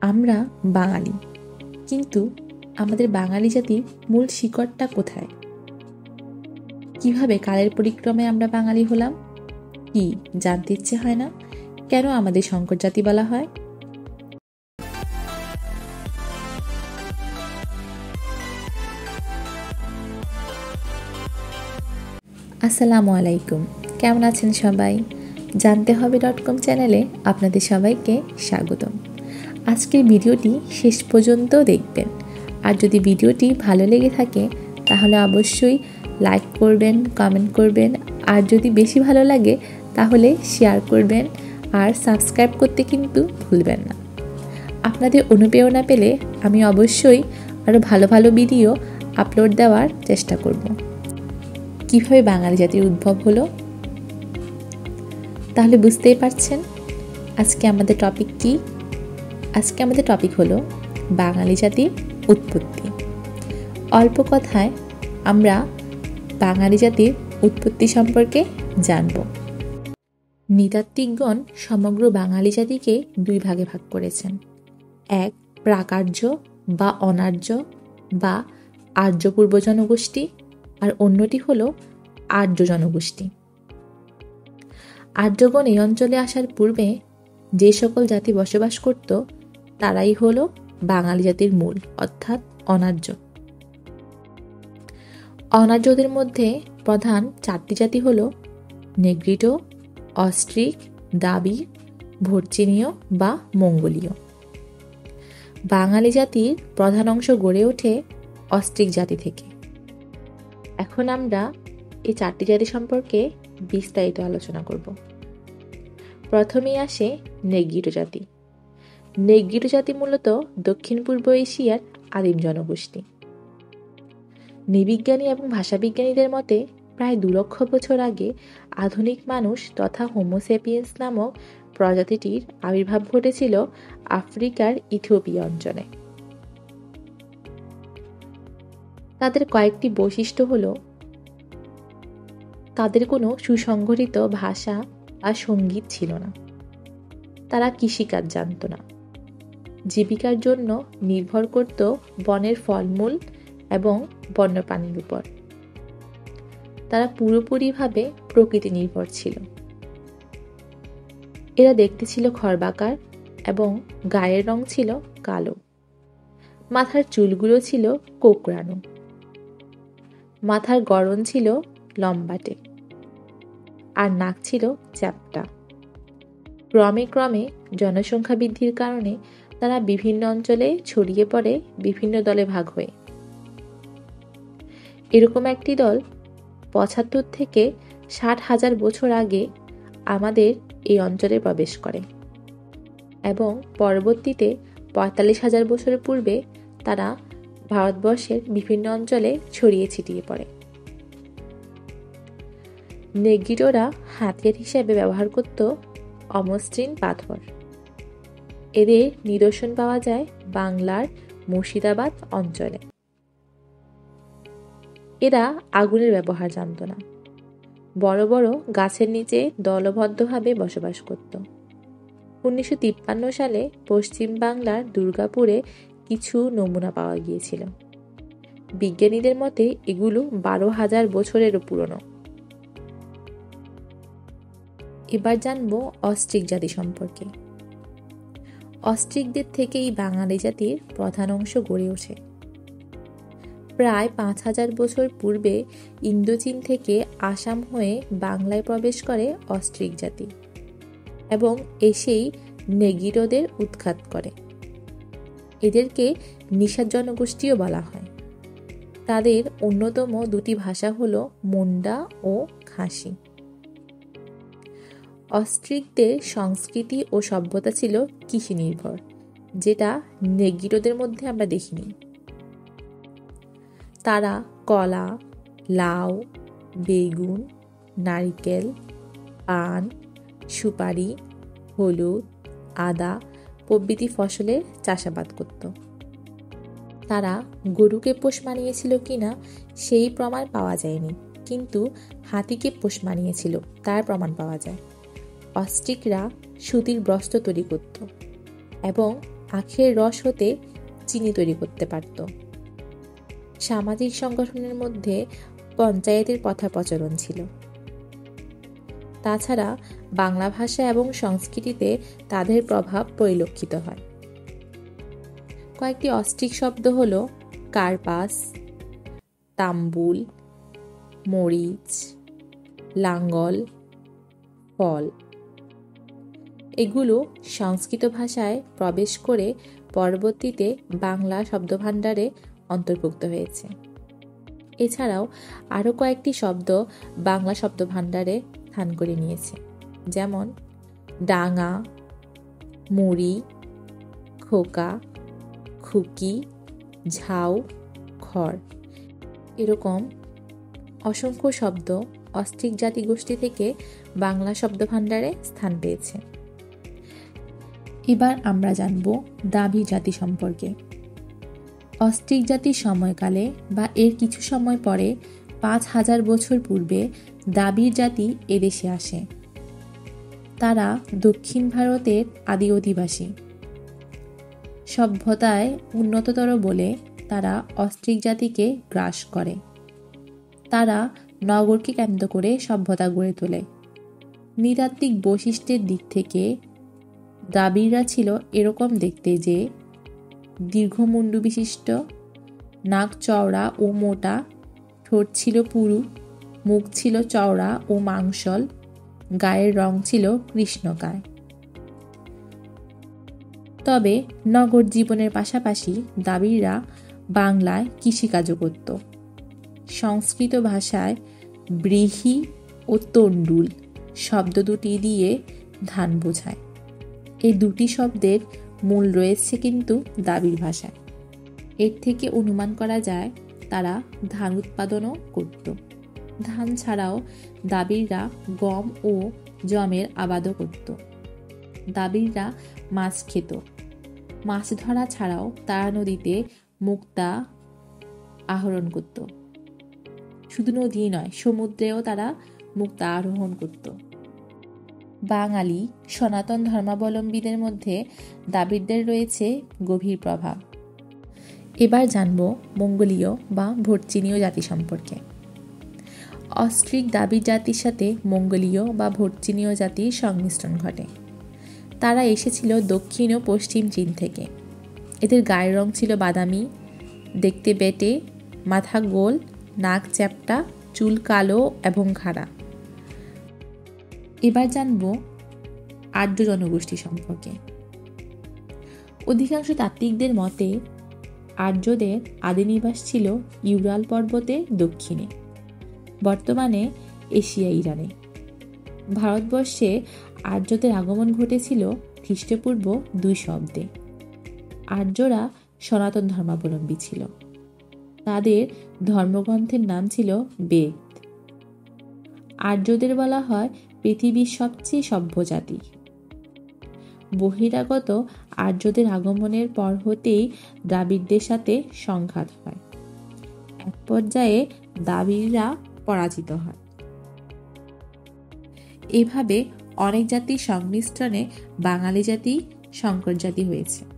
আমরা বাঙালি, কিন্তু আমাদের বাঙালি জাতির মূল শিকড়টা কোথায়? কিভাবে কালের পরিক্রমায় আমরা বাঙালি হলাম? কি জানতে ইচ্ছে হয় না? কেন আমাদের সংকর জাতি বলা হয়? আসসালামু আলাইকুম, কেমন আছেন সবাই? জানতে হবে .com চ্যানেলে আপনাদের সবাইকে স্বাগতম। আজকের ভিডিওটি শেষ পর্যন্ত দেখবেন, আর যদি ভিডিওটি ভালো লেগে থাকে তাহলে অবশ্যই লাইক করবেন, কমেন্ট করবেন, আর যদি বেশি ভালো লাগে তাহলে শেয়ার করবেন, আর সাবস্ক্রাইব করতে কিন্তু ভুলবেন না। আপনাদের অনুপ্রেরণা পেলে আমি অবশ্যই আরও ভালো ভালো ভিডিও আপলোড দেওয়ার চেষ্টা করব। কীভাবে বাঙালি জাতির উদ্ভব হলো? তাহলে বুঝতেই পারছেন আজকে আমাদের টপিক কি। আজকে আমাদের টপিক হলো বাঙালি জাতির উৎপত্তি। অল্প কথায় আমরা বাঙালি জাতির উৎপত্তি সম্পর্কে জানব। নৃতাত্ত্বিকগণ সমগ্র বাঙালি জাতিকে দুই ভাগে ভাগ করেছেন। এক, প্রাকার্য বা অনার্য বা আর্য পূর্ব জনগোষ্ঠী, আর অন্যটি হল আর্য জনগোষ্ঠী। আর্যগণ এই অঞ্চলে আসার পূর্বে যে সকল জাতি বসবাস করত তারাই হলো বাঙালি জাতির মূল, অর্থাৎ অনার্য। অনার্যদের মধ্যে প্রধান চারটি জাতি হল নেগ্রিটো, অস্ট্রিক, দ্রাবিড়, ভর্চিনীয় বা মঙ্গোলীয়। বাঙালি জাতির প্রধান অংশ গড়ে ওঠে অস্ট্রিক জাতি থেকে। এখন আমরা এই চারটি জাতি সম্পর্কে বিস্তারিত আলোচনা করব। প্রথমেই আসে নেগ্রিটো জাতি। নেগ্রিটো জাতি মূলত দক্ষিণ পূর্ব এশিয়ার আদিম জনগোষ্ঠী। নৃবিজ্ঞানী এবং ভাষাবিজ্ঞানীদের মতে প্রায় 2 লক্ষ বছর আগে আধুনিক মানুষ তথা হোমোসেপিয়েন্স নামক প্রজাতিটির আবির্ভাব ঘটেছিল আফ্রিকার ইথিওপিয়া অঞ্চলে। তাদের কয়েকটি বৈশিষ্ট্য হলো, তাদের কোনো সুসংগঠিত ভাষা বা সঙ্গীত ছিল না। তারা কৃষিকাজ জানত না। জীবিকার জন্য নির্ভর করত বনের ফলমূল এবং বন্যপ্রাণীর উপর। তারা পুরোপুরিভাবে প্রকৃতি নির্ভর ছিল। এরা দেখতে ছিল খর্বাকার এবং গায়ের রং ছিল কালো। মাথার চুলগুলো ছিল কোঁকড়ানো। মাথার গড়ন ছিল লম্বাটে, আর নাক ছিল চ্যাপ্টা। ক্রমে ক্রমে জনসংখ্যা বৃদ্ধির কারণে তারা বিভিন্ন অঞ্চলে ছড়িয়ে পড়ে বিভিন্ন দলে ভাগ হয়ে। এরকম একটি দল 75 থেকে 60 হাজার বছর আগে আমাদের এই অঞ্চলে প্রবেশ করে এবং পরবর্তীতে 45 হাজার বছরের পূর্বে তারা ভারতবর্ষের বিভিন্ন অঞ্চলে ছড়িয়ে ছিটিয়ে পড়ে। নেগ্রিটোরা হাতিয়ার হিসেবে ব্যবহার করত অমসৃণ পাথর। এদের নিদর্শন পাওয়া যায় বাংলার মুর্শিদাবাদ অঞ্চলে। এরা আগুনের ব্যবহার জানত না। বড় বড় গাছের নিচে দলবদ্ধভাবে বসবাস করত। 1953 সালে পশ্চিম বাংলার দুর্গাপুরে কিছু নমুনা পাওয়া গিয়েছিল। বিজ্ঞানীদের মতে এগুলো 12,000 বছরেরও পুরনো। এবার জানবো অস্ট্রিক জাতি সম্পর্কে। অস্ট্রিকদের থেকেই বাঙালি জাতির প্রধান অংশ গড়ে ওঠে। প্রায় 5,000 বছর পূর্বে ইন্দোচীন থেকে আসাম হয়ে বাংলায় প্রবেশ করে অস্ট্রিক জাতি এবং এসেই নেগ্রিটোদের উৎখাত করে। এদেরকে নিষাদ জনগোষ্ঠীও বলা হয়। তাদের অন্যতম দুটি ভাষা হলো মুন্ডা ও খাসি। অস্ট্রিকদের সংস্কৃতি ও সভ্যতা ছিল কৃষি নির্ভর, যেটা নেগ্রিটোদের মধ্যে আমরা দেখিনি। তারা কলা, লাউ, বেগুন, নারিকেল, পান, সুপারি, হলুদ, আদা প্রভৃতি ফসলের চাষাবাদ করত। তারা গরুকে পোষ মানিয়েছিল কিনা সেই প্রমাণ পাওয়া যায়নি, কিন্তু হাতিকে পোষ মানিয়েছিল তার প্রমাণ পাওয়া যায়। অস্ট্রিকরা সুতির বস্ত্র তৈরি করত এবং আখের রস হতে চিনি তৈরি করতে পারত। সামাজিক সংগঠনের মধ্যে পঞ্চায়েতের প্রথা প্রচলন ছিল। তাছাড়া বাংলা ভাষা এবং সংস্কৃতিতে তাদের প্রভাব পরিলক্ষিত হয়। কয়েকটি অস্ট্রিক শব্দ হল কার্পাস, তাম্বুল, মরিচ, লাঙ্গল, ফল। এগুলো সংস্কৃত ভাষায় প্রবেশ করে পরবর্তীতে বাংলা শব্দভাণ্ডারে অন্তর্ভুক্ত হয়েছে। এছাড়াও আরও কয়েকটি শব্দ বাংলা শব্দভাণ্ডারে স্থান করে নিয়েছে, যেমন ডাঙা, মুড়ি, খোকা, খুকি, ঝাউ, খড়। এরকম অসংখ্য শব্দ অস্ট্রিক জাতিগোষ্ঠী থেকে বাংলা শব্দভাণ্ডারে স্থান পেয়েছে। এবার আমরা জানব দ্রাবিড় জাতি সম্পর্কে। অস্ট্রিক জাতির সময়কালে বা এর কিছু সময় পরে 5000 বছর পূর্বে দ্রাবিড় জাতি এদেশে আসে। তারা দক্ষিণ ভারতের আদি অধিবাসী। সভ্যতায় উন্নততর বলে তারা অস্ট্রিক জাতিকে গ্রাস করে। তারা নগরকে কেন্দ্র করে সভ্যতা গড়ে তোলে। নৃতাত্ত্বিক বৈশিষ্ট্যের দিক থেকে দ্রাবিড়রা ছিল এরকম দেখতে যে দীর্ঘ মুন্ডু বিশিষ্ট, নাক চওড়া ও মোটা, ঠোঁট ছিল পুরু, মুখ ছিল চওড়া ও মাংসল, গায়ের রং ছিল কৃষ্ণকায়। তবে নগর জীবনের পাশাপাশি দ্রাবিড়রা বাংলায় কৃষিকাজও করত। সংস্কৃত ভাষায় ব্রীহি ও তণ্ডুল শব্দ দুটি দিয়ে ধান বোঝায়। এই দুটি শব্দের মূল রয়েছে কিন্তু দ্রাবিড় ভাষায়। এর থেকে অনুমান করা যায় তারা ধান উৎপাদনও করত। ধান ছাড়াও দ্রাবিড়রা গম ও যমের আবাদও করত। দ্রাবিড়রা মাছ খেত। মাছ ধরা ছাড়াও তারা নদীতে মুক্তা আহরণ করত। শুধু নদী নয়, সমুদ্রেও তারা মুক্তা আরোহণ করত। বাঙালি সনাতন ধর্মাবলম্বীদের মধ্যে দ্রাবিড়দের রয়েছে গভীর প্রভাব। এবার জানব মঙ্গোলীয় বা ভোটচিনীয় জাতি সম্পর্কে। অস্ট্রিক দ্রাবিড় জাতির সাথে মঙ্গোলীয় বা ভোটচিনীয় জাতির সংমিশ্রণ ঘটে। তারা এসেছিল দক্ষিণ ও পশ্চিম চীন থেকে। এদের গায়ের রং ছিল বাদামি, দেখতে বেঁটে, মাথা গোল, নাক চ্যাপ্টা, চুল কালো এবং খাড়া। এবার জানব আর্য জনগোষ্ঠী সম্পর্কে। অধিকাংশ তাত্ত্বিকদের মতে আর্যদের আদিনিবাস ছিল ইউরাল পর্বতের দক্ষিণে, বর্তমানে এশিয়া ইরানে। ভারতবর্ষে আর্যদের আগমন ঘটেছিল খ্রিস্টপূর্ব 200 অব্দে। আর্যরা সনাতন ধর্মাবলম্বী ছিল। তাদের ধর্মগ্রন্থের নাম ছিল বেদ। আর্যদের বলা হয় পৃথিবীর সবচেয়ে সভ্য জাতি। বহিরাগত আর্যদের আগমনের পর হতেই দ্রাবিড়দের সাথে সংঘাত হয়। এক পর্যায়ে দ্রাবিড়রা পরাজিত হয়। এভাবে অনেক জাতির সংমিশ্রণে বাঙালি জাতি সংকর জাতি হয়েছে।